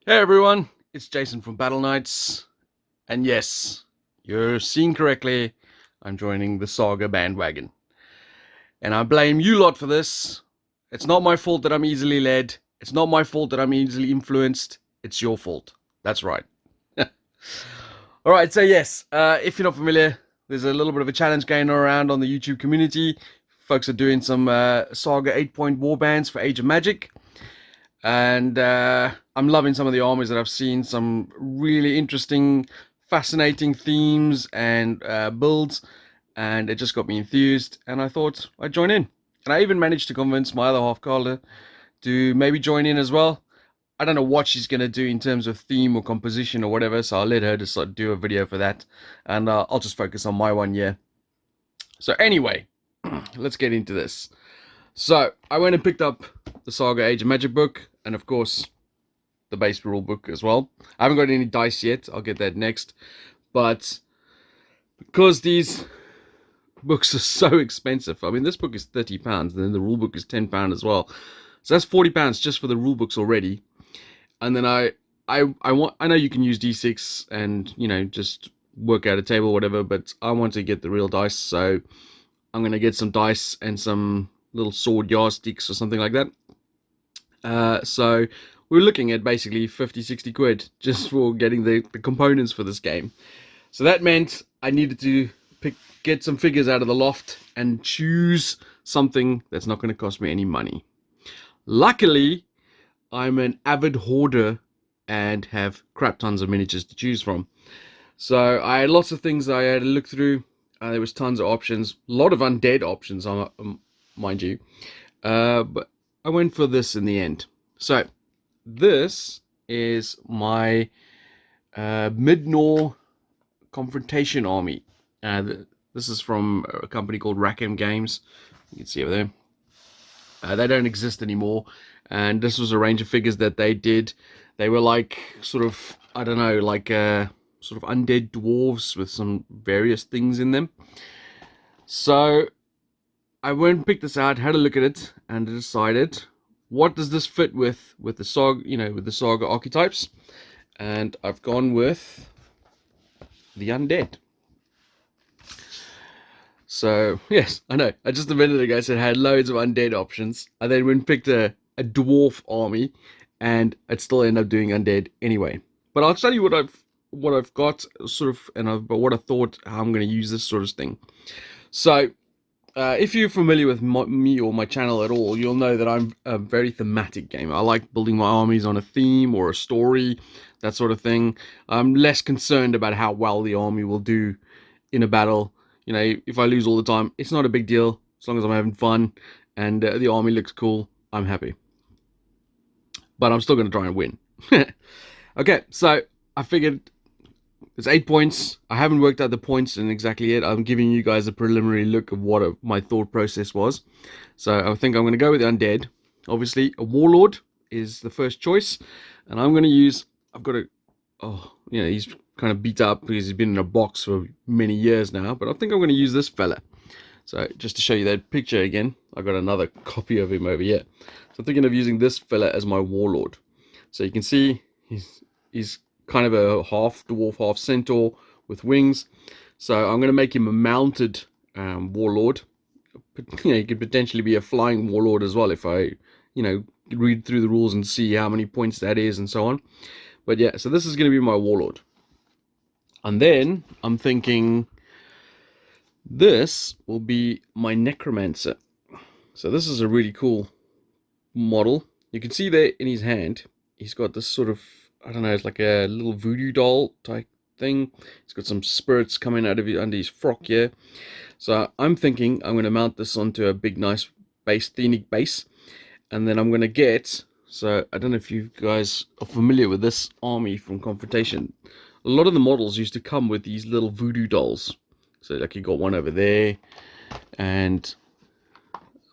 Hey everyone, it's Jason from Battle Knights, and yes, you're seeing correctly, I'm joining the Saga bandwagon. And I blame you lot for this. It's not my fault that I'm easily led, it's not my fault that I'm easily influenced, it's your fault. That's right. Alright, so yes, if you're not familiar, there's a little bit of a challenge going around on the YouTube community. Folks are doing some Saga 8-point warbands for Age of Magic. And I'm loving some of the armies that I've seen. Some really interesting, fascinating themes and builds, and it just got me enthused. And I thought I'd join in. And I even managed to convince my other half, Carla, to maybe join in as well. I don't know what she's gonna do in terms of theme or composition or whatever, so I'll let her decide do a video for that, and I'll just focus on my one. Yeah. So anyway, let's get into this. So I went and picked up the Saga Age of Magic book, and of course the base rule book as well. I haven't got any dice yet. I'll get that next. But because these books are so expensive, I mean, this book is £30, and then the rule book is £10 as well. So that's £40 just for the rule books already. And then I know you can use D6 and just work out a table or whatever, but I want to get the real dice, so I'm gonna get some dice and some little sword yardsticks or something like that. So we're looking at basically 50-60 quid just for getting the components for this game. So that meant I needed to get some figures out of the loft and choose something that's not going to cost me any money. Luckily, I'm an avid hoarder and have crap tons of miniatures to choose from. So I had lots of things I had to look through. There was tons of options, a lot of undead options, mind you. But I went for this in the end. So this is my Mid-Nor Confrontation Army. This is from a company called Rackham Games. You can see over there. They don't exist anymore. And this was a range of figures that they did. They were like sort of, I don't know, like sort of undead dwarves with some various things in them. So I went and picked this out, had a look at it, and decided what does this fit with the Saga, with the Saga archetypes, and I've gone with the undead. So yes, I know. I just a minute ago said I had loads of undead options. I then went and picked a dwarf army, and I'd still end up doing undead anyway. But I'll tell you what I've got, sort of, and what I thought how I'm going to use this sort of thing. So if you're familiar with me or my channel at all, you'll know that I'm a very thematic gamer. I like building my armies on a theme or a story, that sort of thing. I'm less concerned about how well the army will do in a battle. If I lose all the time, it's not a big deal. As long as I'm having fun and the army looks cool, I'm happy. But I'm still going to try and win. Okay, so I figured there's 8 points. I haven't worked out the points in exactly yet. I'm giving you guys a preliminary look of what my thought process was. So I think I'm going to go with the undead. Obviously, a warlord is the first choice. And I'm going to use... he's kind of beat up because he's been in a box for many years now. But I think I'm going to use this fella. So just to show you that picture again, I got another copy of him over here. So I'm thinking of using this fella as my warlord. So you can see he's kind of a half dwarf, half centaur with wings. So I'm going to make him a mounted warlord. He could potentially be a flying warlord as well if I, read through the rules and see how many points that is and so on. But yeah, so this is going to be my warlord. And then I'm thinking this will be my necromancer. So this is a really cool model. You can see there in his hand, he's got this sort of, I don't know, it's like a little voodoo doll type thing. He's got some spirits coming out of under his frock here. So I'm thinking I'm going to mount this onto a big, nice scenic base. And then I'm going to get, so I don't know if you guys are familiar with this army from Confrontation. A lot of the models used to come with these little voodoo dolls. So like you got one over there. And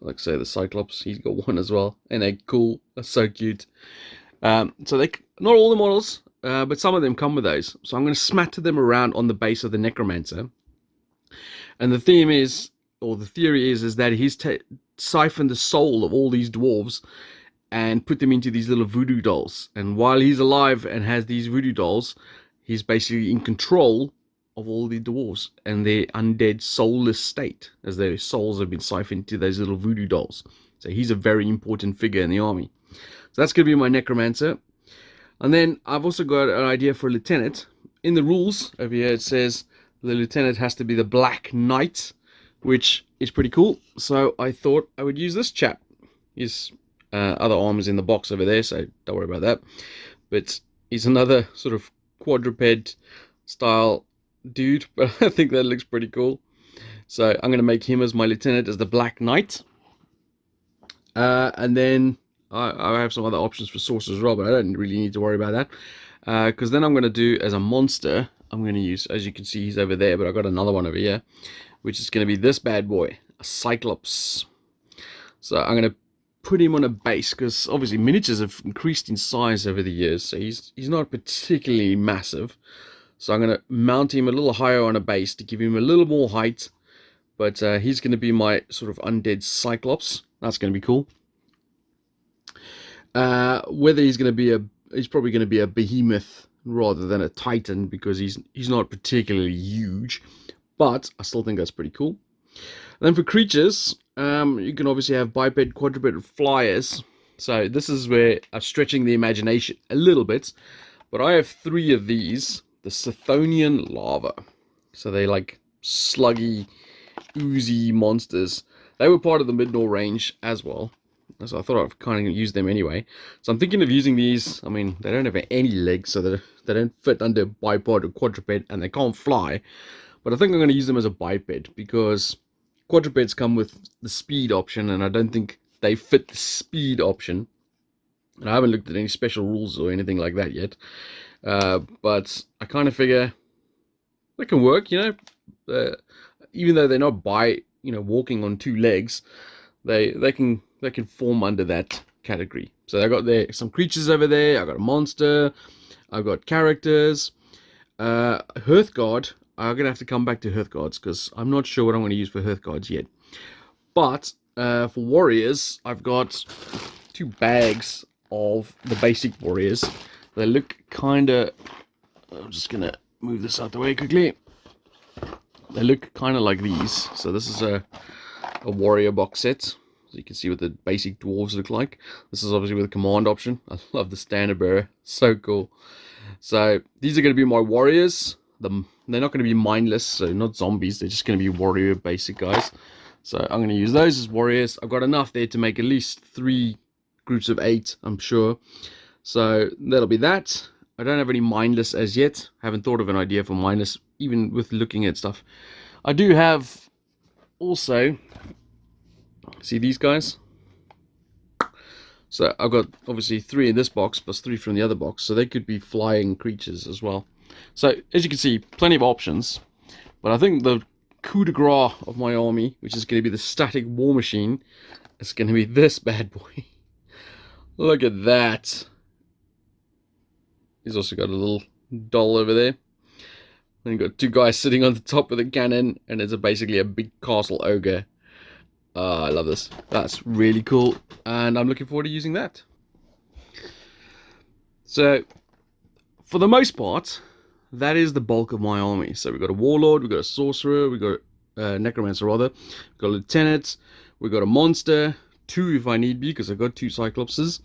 like say the Cyclops, he's got one as well. And they're cool. They're so cute. So they, not all the models, but some of them come with those. So I'm going to smatter them around on the base of the Necromancer. And the theme is, or the theory is that he's siphoned the soul of all these dwarves and put them into these little voodoo dolls. And while he's alive and has these voodoo dolls, he's basically in control of all the dwarves and their undead soulless state, as their souls have been siphoned to those little voodoo dolls. So he's a very important figure in the army. So that's going to be my necromancer. And then I've also got an idea for a lieutenant. In the rules over here it says the lieutenant has to be the Black Knight, which is pretty cool. So I thought I would use this chap. His other arm is in the box over there, so don't worry about that. But he's another sort of quadruped style dude, but I think that looks pretty cool. So I'm going to make him as my lieutenant, as the Black Knight. And then I have some other options for sorcerers as well, but I don't really need to worry about that. Because then I'm going to do, as a monster, I'm going to use, as you can see, he's over there, but I've got another one over here, which is going to be this bad boy, a Cyclops. So I'm going to put him on a base, because obviously miniatures have increased in size over the years, so he's not particularly massive. So I'm going to mount him a little higher on a base to give him a little more height. But he's going to be my sort of undead Cyclops. That's going to be cool. Whether he's going to be he's probably going to be a behemoth rather than a titan, because he's not particularly huge. But I still think that's pretty cool. And then for creatures, you can obviously have biped, quadruped, flyers. So this is where I'm stretching the imagination a little bit. But I have 3 of these. The Scythonian Lava. So they're like sluggy, oozy monsters. They were part of the Mid-Nor range as well. So I thought I'd kind of use them anyway. So I'm thinking of using these. I mean, they don't have any legs, so they don't fit under biped or quadruped, and they can't fly. But I think I'm going to use them as a biped, because quadrupeds come with the speed option, and I don't think they fit the speed option. And I haven't looked at any special rules or anything like that yet. But I kind of figure they can work, you know. Even though they're not walking on 2 legs, they can form under that category. So I got some creatures over there. I got a monster. I've got characters. Hearthguard. I'm gonna have to come back to Hearthguards, because I'm not sure what I'm going to use for Hearthguards yet. But for warriors, I've got 2 bags of the basic warriors. They look kind of... I'm just going to move this out the way quickly. They look kind of like these. So this is a warrior box set. So you can see what the basic dwarves look like. This is obviously with a command option. I love the standard bearer. So cool. So these are going to be my warriors. They're not going to be mindless, so not zombies. They're just going to be warrior basic guys. So I'm going to use those as warriors. I've got enough there to make at least 3 groups of 8, I'm sure. So that'll be that. I don't have any mindless as yet. I haven't thought of an idea for mindless, even with looking at stuff. I do have also, see these guys? So I've got obviously 3 in this box plus 3 from the other box. So they could be flying creatures as well. So as you can see, plenty of options. But I think the coup de grace of my army, which is going to be the static war machine, is going to be this bad boy. Look at that. He's also got a little doll over there. And you've got 2 guys sitting on the top of the cannon, and it's basically a big castle ogre. I love this. That's really cool, and I'm looking forward to using that. So, for the most part, that is the bulk of my army. So we've got a warlord, we've got a sorcerer, we've got a necromancer rather, we've got a lieutenant, we've got a monster, 2 if I need be, because I've got 2 cyclopses.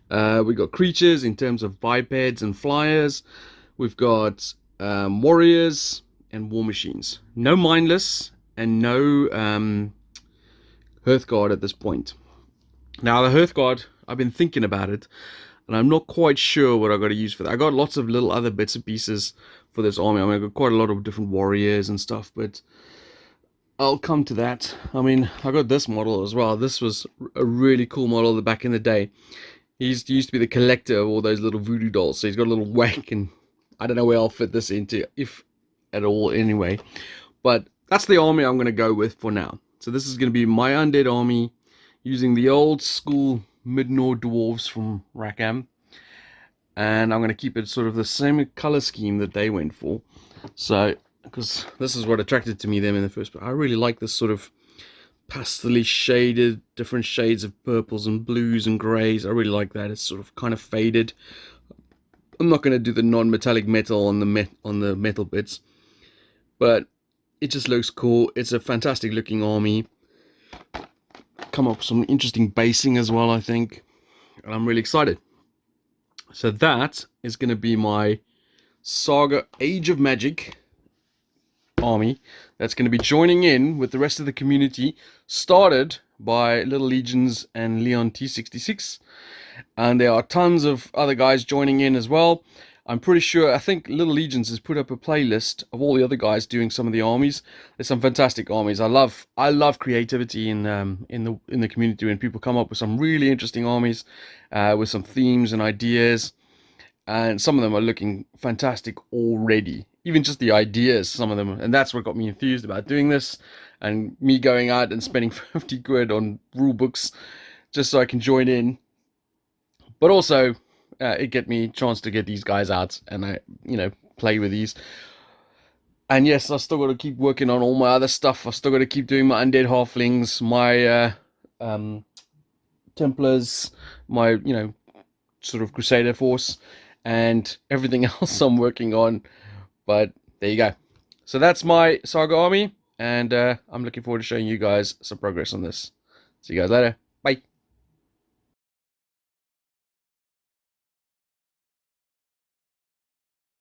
We've got creatures in terms of bipeds and flyers. We've got warriors and war machines. No mindless and no Hearthguard at this point. Now the Hearthguard, I've been thinking about it, and I'm not quite sure what I got to use for that. I got lots of little other bits and pieces for this army. I mean, I got quite a lot of different warriors and stuff, but I'll come to that. I mean, I got this model as well. This was a really cool model back in the day. He used to be the collector of all those little voodoo dolls. So he's got a little whack, and I don't know where I'll fit this into, if at all anyway. But that's the army I'm going to go with for now. So this is going to be my undead army using the old school Mid-Nor dwarves from Rackham. And I'm going to keep it sort of the same color scheme that they went for. So, because this is what attracted to me them in the first place. I really like this sort of pastely shaded, different shades of purples and blues and greys. I really like that. It's sort of kind of faded. I'm not going to do the non-metallic metal on the metal bits, but it just looks cool. It's a fantastic looking army. Come up with some interesting basing as well, I think, and I'm really excited. So that is going to be my Saga Age of Magic army that's going to be joining in with the rest of the community, started by Little Legions and Leon T66, and there are tons of other guys joining in as well. I'm pretty sure, I think Little Legions has put up a playlist of all the other guys doing some of the armies. There's some fantastic armies. I love creativity in the community when people come up with some really interesting armies with some themes and ideas, and some of them are looking fantastic already. Even just the ideas, some of them, and that's what got me enthused about doing this, and me going out and spending 50 quid on rule books just so I can join in. But also, it get me a chance to get these guys out and I, play with these. And yes, I still got to keep working on all my other stuff. I've still got to keep doing my undead halflings, my Templars, my sort of Crusader force, and everything else I'm working on. But there you go. So that's my Saga army, and I'm looking forward to showing you guys some progress on this. See you guys later.